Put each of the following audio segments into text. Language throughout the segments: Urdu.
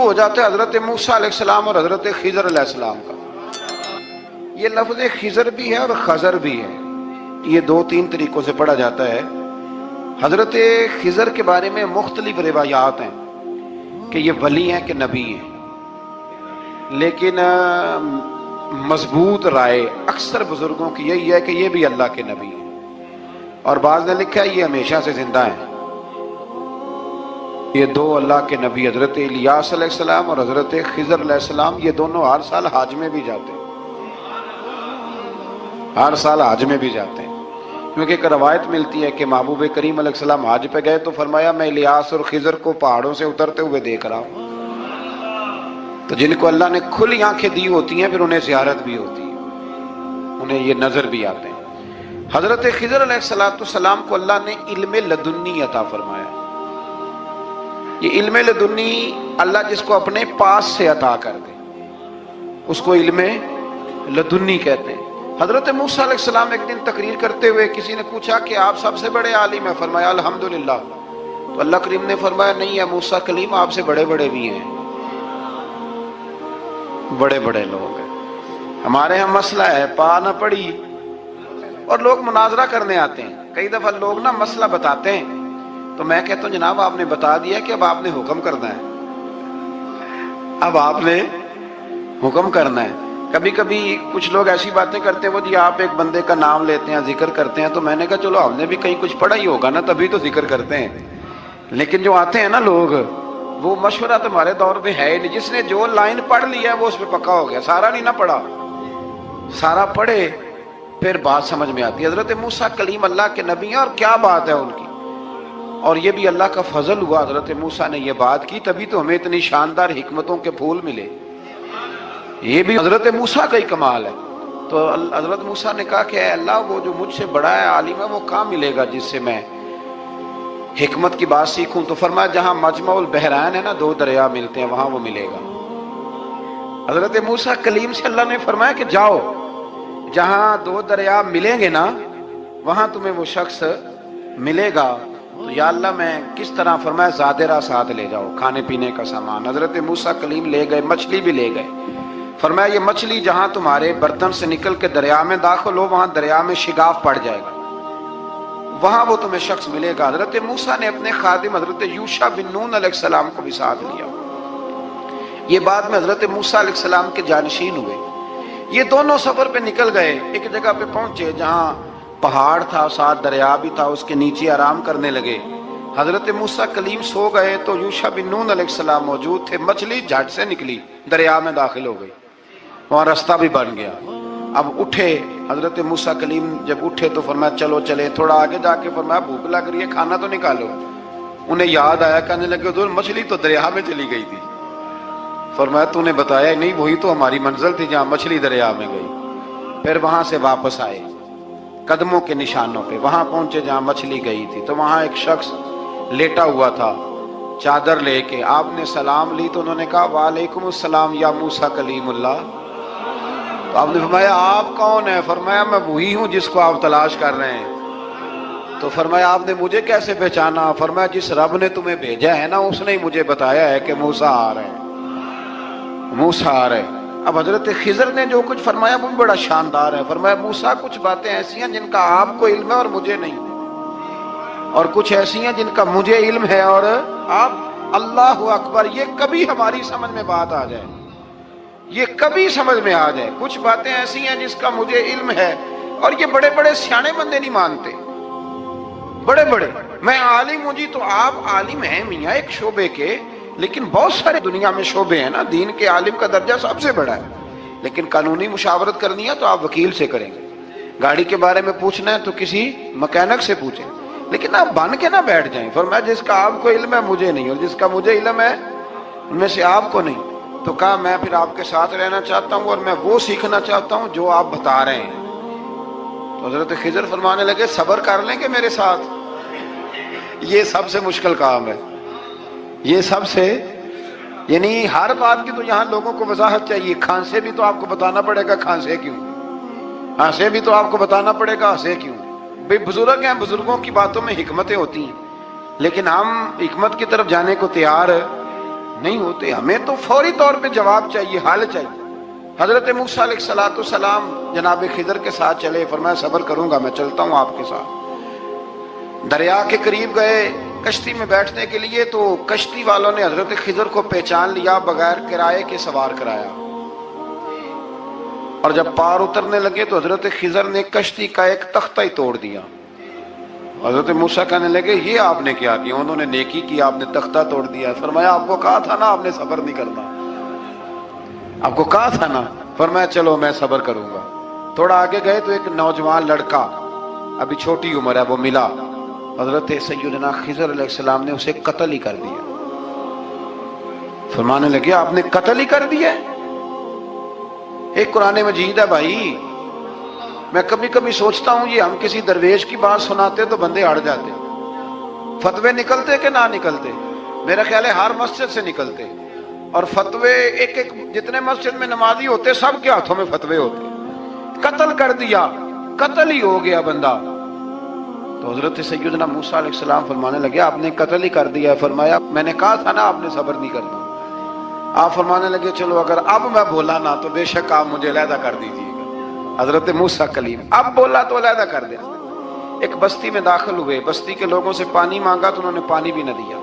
ہو جاتا ہے حضرت موسیٰ علیہ السلام اور حضرت خضر علیہ السلام کا۔ یہ لفظ خضر بھی ہے اور خضر بھی ہے، یہ دو تین طریقوں سے پڑھا جاتا ہے۔ حضرت خضر کے بارے میں مختلف روایات ہیں کہ یہ ولی ہیں کہ نبی ہیں، لیکن مضبوط رائے اکثر بزرگوں کی یہی ہے کہ یہ بھی اللہ کے نبی ہیں، اور بعض نے لکھا ہے یہ ہمیشہ سے زندہ ہیں۔ یہ دو اللہ کے نبی حضرت الیاس علیہ السلام اور حضرت خضر علیہ السلام، یہ دونوں ہر سال حج میں بھی جاتے ہیں، ہر سال حج میں بھی جاتے ہیں، کیونکہ ایک روایت ملتی ہے کہ محبوب کریم علیہ السلام حج پہ گئے تو فرمایا میں الیاس اور خضر کو پہاڑوں سے اترتے ہوئے دیکھ رہا ہوں۔ تو جن کو اللہ نے کھلی آنکھیں دی ہوتی ہیں پھر انہیں زیارت بھی ہوتی ہے، انہیں یہ نظر بھی آتے ہیں۔ حضرت خضر علیہ السلام کو اللہ نے علم لدنی عطا فرمایا۔ یہ علم لدنی اللہ جس کو اپنے پاس سے عطا کر دے اس کو علم لدنی کہتے ہیں۔ حضرت موسیٰ علیہ السلام ایک دن تقریر کرتے ہوئے کسی نے پوچھا کہ آپ سب سے بڑے عالم ہیں، فرمایا الحمدللہ۔ تو اللہ کریم نے فرمایا نہیں ہے موسیٰ کلیم آپ سے بڑے بڑے بھی ہیں، بڑے بڑے لوگ ہیں۔ ہمارے ہاں مسئلہ ہے پا نہ پڑی اور لوگ مناظرہ کرنے آتے ہیں، کئی دفعہ لوگ نا مسئلہ بتاتے ہیں تو میں کہتا ہوں جناب آپ نے بتا دیا کہ اب آپ نے حکم کرنا ہے، اب آپ نے حکم کرنا ہے۔ کبھی کبھی کچھ لوگ ایسی باتیں کرتے ہیں وہ جی آپ ایک بندے کا نام لیتے ہیں ذکر کرتے ہیں، تو میں نے کہا چلو ہم نے بھی کہیں کچھ پڑھا ہی ہوگا نا تبھی تو ذکر کرتے ہیں، لیکن جو آتے ہیں نا لوگ وہ مشورہ تمہارے دور میں ہے ہی نہیں، جس نے جو لائن پڑھ لیا ہے وہ اس پہ پکا ہو گیا، سارا نہیں نہ پڑھا، سارا پڑھے پھر بات سمجھ میں آتی ہے۔ حضرت موسیٰ کلیم اللہ کے نبی ہیں اور کیا بات ہے ان کی، اور یہ بھی اللہ کا فضل ہوا حضرت موسیٰ نے یہ بات کی تبھی تو ہمیں اتنی شاندار حکمتوں کے پھول ملے، یہ بھی حضرت موسیٰ کا ہی کمال ہے۔ تو حضرت موسیٰ نے کہا کہ اے اللہ وہ جو مجھ سے بڑا ہے عالم ہے وہ کہاں ملے گا جس سے میں حکمت کی بات سیکھوں؟ تو فرمایا جہاں مجمع البحرین ہے نا دو دریا ملتے ہیں وہاں وہ ملے گا۔ حضرت موسیٰ کلیم سے اللہ نے فرمایا کہ جاؤ جہاں دو دریا ملیں گے نا وہاں تمہیں وہ شخص ملے گا۔ تو یا اللہ میں کس طرح؟ فرمایا زادرہ ساتھ لے جاؤ کھانے پینے کا سامان۔ حضرت موسیٰ کلیم لے گئے، مچھلی بھی لے گئے۔ فرمایا یہ مچھلی جہاں تمہارے برتن سے نکل کے دریا میں داخل ہو وہاں دریا میں شگاف پڑ جائے گا، وہاں وہ تمہیں شخص ملے گا۔ حضرت موسیٰ نے اپنے خادم حضرت یوشع بن نون علیہ السلام کو بھی ساتھ لیا۔ یہ بعد میں حضرت موسیٰ علیہ السلام کے جانشین ہوئے۔ یہ دونوں سفر پہ نکل گئے، ایک جگہ پہ پہنچے جہاں پہاڑ تھا ساتھ دریا بھی تھا، اس کے نیچے آرام کرنے لگے۔ حضرت موسیٰ کلیم سو گئے تو یوشع بن نون علیہ السلام موجود تھے، مچھلی جھٹ سے نکلی دریا میں داخل ہو گئی، وہاں راستہ بھی بن گیا۔ اب اٹھے حضرت موسیٰ کلیم جب اٹھے تو فرمایا چلو چلے، تھوڑا آگے جا کے فرمایا بھوک لگ رہی ہے کھانا تو نکالو۔ انہیں یاد آیا، کہنے لگے حضور مچھلی تو دریا میں چلی گئی تھی۔ فرمایا تو نے بتایا نہیں، وہی تو ہماری منزل تھی جہاں مچھلی دریا میں گئی۔ پھر وہاں سے واپس آئے قدموں کے نشانوں پہ، وہاں پہنچے جہاں مچھلی گئی تھی تو وہاں ایک شخص لیٹا ہوا تھا چادر لے کے۔ آپ نے سلام لی تو انہوں نے کہا وعلیکم السلام یا موسیٰ کلیم اللہ۔ تو آپ نے فرمایا آپ کون ہیں؟ فرمایا میں وہی ہوں جس کو آپ تلاش کر رہے ہیں۔ تو فرمایا آپ نے مجھے کیسے پہچانا؟ فرمایا جس رب نے تمہیں بھیجا ہے نا اس نے ہی مجھے بتایا ہے کہ موسیٰ آ رہے ہیں، موسیٰ آ رہے ہیں۔ اب حضرت خضر نے جو کچھ فرمایا وہ بھی بڑا شاندار ہے۔ فرمایا موسیٰ کچھ باتیں ایسی ہیں جن کا آپ کو علم ہے اور مجھے نہیں، اور کچھ ایسی ہیں جن کا مجھے علم ہے اور آپ۔ اللہ اکبر، یہ کبھی ہماری سمجھ میں بات آ جائے، یہ کبھی سمجھ میں آ جائے۔ کچھ باتیں ایسی ہیں جس کا مجھے علم ہے اور یہ بڑے بڑے سیانے بندے نہیں مانتے، بڑے بڑے میں عالم ہوں جی، تو آپ عالم ہیں میاں ایک شعبے کے، لیکن بہت سارے دنیا میں شعبے ہیں نا، دین کے عالم کا درجہ سب سے بڑا ہے، لیکن قانونی مشاورت کرنی ہے تو آپ وکیل سے کریں گے، گاڑی کے بارے میں پوچھنا ہے تو کسی مکینک سے پوچھیں، لیکن آپ بن کے نہ بیٹھ جائیں۔ فرمایا جس کا آپ کو علم ہے مجھے نہیں، اور جس کا مجھے علم ہے ان میں سے آپ کو نہیں۔ تو کہا میں پھر آپ کے ساتھ رہنا چاہتا ہوں اور میں وہ سیکھنا چاہتا ہوں جو آپ بتا رہے ہیں۔ تو حضرت خضر فرمانے لگے صبر کر لیں کہ میرے ساتھ، یہ سب سے مشکل کام ہے، یہ سب سے، یعنی ہر بات کی تو یہاں لوگوں کو وضاحت چاہیے۔ کھانسے بھی تو آپ کو بتانا پڑے گا کھانسے کیوں، ہنسے بھی تو آپ کو بتانا پڑے گا ہنسے کیوں۔ بھئی بزرگ ہیں، بزرگوں کی باتوں میں حکمتیں ہوتی ہیں، لیکن ہم حکمت کی طرف جانے کو تیار نہیں ہوتے، ہمیں تو فوری طور پہ جواب چاہیے، حل چاہیے۔ حضرت موسیٰ علیہ السلام جناب خضر کے ساتھ چلے، فرمایا صبر کروں گا، میں چلتا ہوں آپ کے ساتھ۔ دریا کے قریب گئے کشتی میں بیٹھنے کے لیے، تو کشتی والوں نے حضرت خضر کو پہچان لیا، بغیر کرائے کے سوار کرایا، اور جب پار اترنے لگے تو حضرت خضر نے کشتی کا ایک تختہ ہی توڑ دیا۔ حضرت موسیٰ کہنے لگے یہ آپ نے کیا کیا؟ انہوں نے نیکی کی، آپ نے تختہ توڑ دیا۔ فرمایا آپ کو کہا تھا نا آپ نے صبر نہیں کرنا، آپ کو کہا تھا نا۔ فرمایا چلو میں صبر کروں گا۔ تھوڑا آگے گئے تو ایک نوجوان لڑکا، ابھی چھوٹی عمر ہے، وہ ملا۔ حضرت سیدنا خضر علیہ السلام نے اسے قتل ہی کر دیا۔ فرمانے لگے آپ نے قتل ہی کر دیا؟ ایک قرآن مجید ہے بھائی، میں کبھی کبھی سوچتا ہوں یہ ہم کسی درویش کی بات سناتے تو بندے اڑ جاتے، فتوے نکلتے کہ نہ نکلتے؟ میرا خیال ہے ہر مسجد سے نکلتے، اور فتوے ایک جتنے مسجد میں نمازی ہوتے سب کے ہاتھوں میں فتوے ہوتے۔ قتل کر دیا، قتل ہی ہو گیا بندہ۔ تو حضرت سیدنا موسیٰ علیہ السلام فرمانے لگے آپ نے قتل ہی کر دیا۔ فرمایا میں نے کہا تھا نا آپ نے صبر نہیں کرنا۔ آپ فرمانے لگے چلو اگر اب میں بولا نا تو بے شک آپ مجھے علیحدہ کر دیجیے گا۔ حضرت موسیٰ کلیم اب بولا تو علیحدہ کر دیا۔ ایک بستی میں داخل ہوئے، بستی کے لوگوں سے پانی مانگا تو انہوں نے پانی بھی نہ دیا،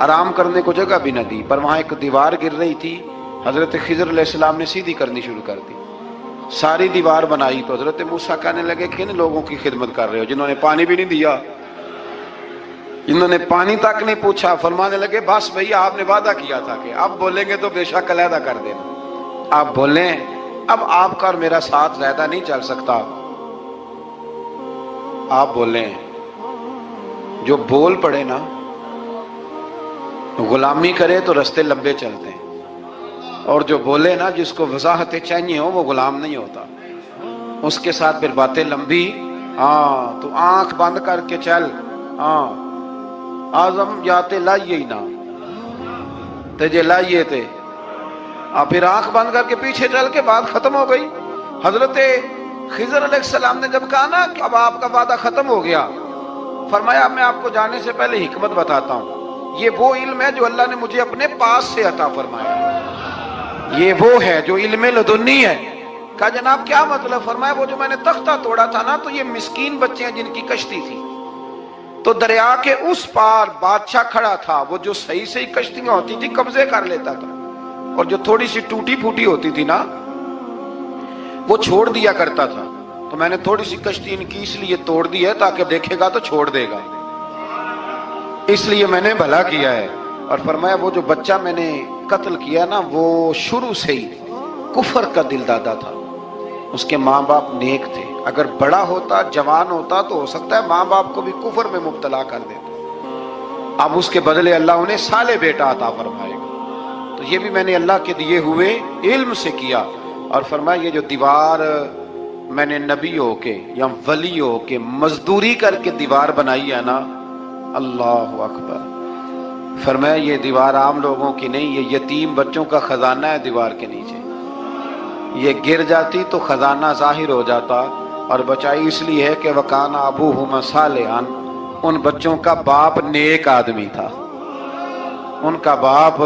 آرام کرنے کو جگہ بھی نہ دی، پر وہاں ایک دیوار گر رہی تھی، حضرت خضر علیہ السلام نے سیدھی کرنی شروع کر دی، ساری دیوار بنائی۔ تو حضرت موسیٰ کہنے لگے کن لوگوں کی خدمت کر رہے ہو جنہوں نے پانی بھی نہیں دیا، انہوں نے پانی تک نہیں پوچھا۔ فرمانے لگے بس بھئی آپ نے وعدہ کیا تھا کہ اب بولیں گے تو بے شک علیحدہ کر دینا، آپ بولیں اب آپ کا اور میرا ساتھ زیادہ نہیں چل سکتا، آپ بولیں۔ جو بول پڑے نا، غلامی کرے تو رستے لمبے چلتے ہیں، اور جو بولے نا جس کو وضاحتیں چاہیے ہو وہ غلام نہیں ہوتا، اس کے ساتھ پھر باتیں لمبی۔ ہاں تو آنکھ بند کر کے چل، ہاں آزم جاتے لائیے ہی نہ تجھے لائیے تھے، پھر آنکھ بند کر کے پیچھے چل کے بات ختم ہو گئی۔ حضرت خضر علیہ السلام نے جب کہا نا کہ اب آپ کا وعدہ ختم ہو گیا، فرمایا میں آپ کو جانے سے پہلے حکمت بتاتا ہوں، یہ وہ علم ہے جو اللہ نے مجھے اپنے پاس سے عطا فرمایا، یہ وہ ہے جو علم لدنی ہے۔ کہا جناب کیا مطلب؟ فرمایا وہ جو میں نے تختہ توڑا تھا نا، تو یہ مسکین بچے ہیں جن کی کشتی تھی، تو دریا کے اس پار بادشاہ کھڑا تھا، وہ جو صحیح صحیح کشتیاں ہوتی تھی قبضے کر لیتا تھا، اور جو تھوڑی سی ٹوٹی پھوٹی ہوتی تھی نا وہ چھوڑ دیا کرتا تھا۔ تو میں نے تھوڑی سی کشتی ان کی اس لیے توڑ دی ہے تاکہ دیکھے گا تو چھوڑ دے گا، اس لیے میں نے بھلا کیا ہے۔ اور فرمایا وہ جو بچہ میں نے قتل کیا نا وہ شروع سے ہی کفر کا دل دادا تھا، اس کے ماں باپ نیک تھے، اگر بڑا ہوتا جوان ہوتا تو ہو سکتا ہے ماں باپ کو بھی کفر میں مبتلا کر دیتا، اب اس کے بدلے اللہ انہیں صالح بیٹا عطا فرمائے گا۔ تو یہ بھی میں نے اللہ کے دیے ہوئے علم سے کیا۔ اور فرمایا یہ جو دیوار میں نے نبی ہو کے یا ولی ہو کے مزدوری کر کے دیوار بنائی ہے نا، اللہ اکبر، فرمایا یہ دیوار عام لوگوں کی نہیں، یہ یتیم بچوں کا خزانہ ہے دیوار کے نیچے، یہ گر جاتی تو خزانہ ظاہر ہو جاتا، اور بچائی اس لیے ہے کہ وَكَانَ أَبُوهُمَا صَالِحًا، ان بچوں کا باپ نیک آدمی تھا، ان کا باپ